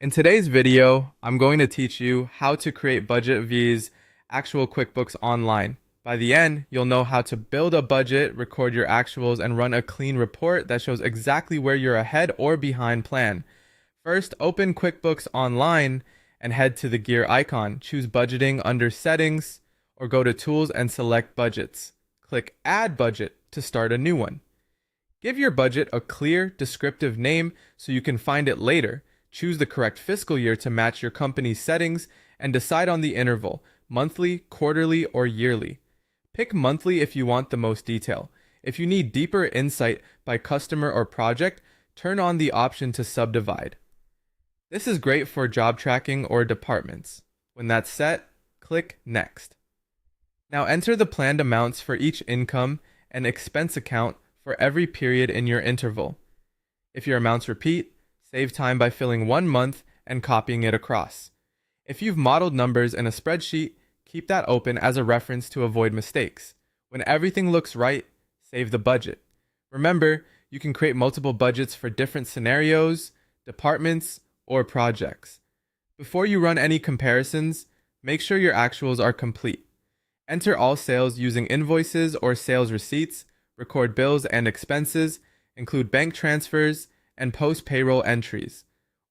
In today's video, I'm going to teach you how to create budget via actual QuickBooks Online. By the end, you'll know how to build a budget, record your actuals, and run a clean report that shows exactly where you're ahead or behind plan. First, open QuickBooks Online and head to the gear icon. Choose Budgeting under Settings, or go to Tools and select Budgets. Click Add Budget to start a new one. Give your budget a clear, descriptive name so you can find it later. Choose the correct fiscal year to match your company's settings and decide on the interval, monthly, quarterly, or yearly. Pick monthly if you want the most detail. If you need deeper insight by customer or project, turn on the option to subdivide. This is great for job tracking or departments. When that's set, click Next. Now enter the planned amounts for each income and expense account for every period in your interval. If your amounts repeat, save time by filling one month and copying it across. If you've modeled numbers in a spreadsheet, keep that open as a reference to avoid mistakes. When everything looks right, save the budget. Remember, you can create multiple budgets for different scenarios, departments, or projects. Before you run any comparisons, make sure your actuals are complete. Enter all sales using invoices or sales receipts, record bills and expenses, include bank transfers, and post-payroll entries.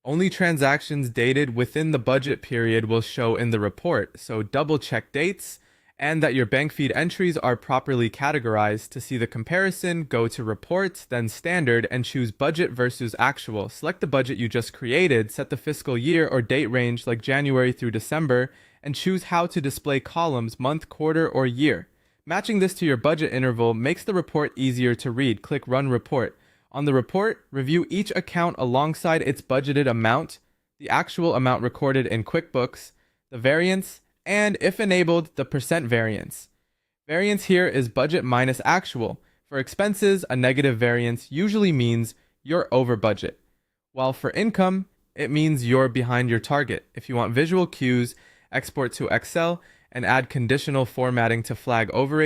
Only transactions dated within the budget period will show in the report, so double-check dates and that your bank feed entries are properly categorized. To see the comparison, go to Reports, then Standard, and choose Budget versus Actual. Select the budget you just created, set the fiscal year or date range like January through December, and choose how to display columns, month, quarter, or year. Matching this to your budget interval makes the report easier to read. Click Run Report. On the report, review each account alongside its budgeted amount, the actual amount recorded in QuickBooks, the variance, and, if enabled, the percent variance. Variance here is budget minus actual. For expenses, a negative variance usually means you're over budget, while for income, it means you're behind your target. If you want visual cues, export to Excel and add conditional formatting to flag overage.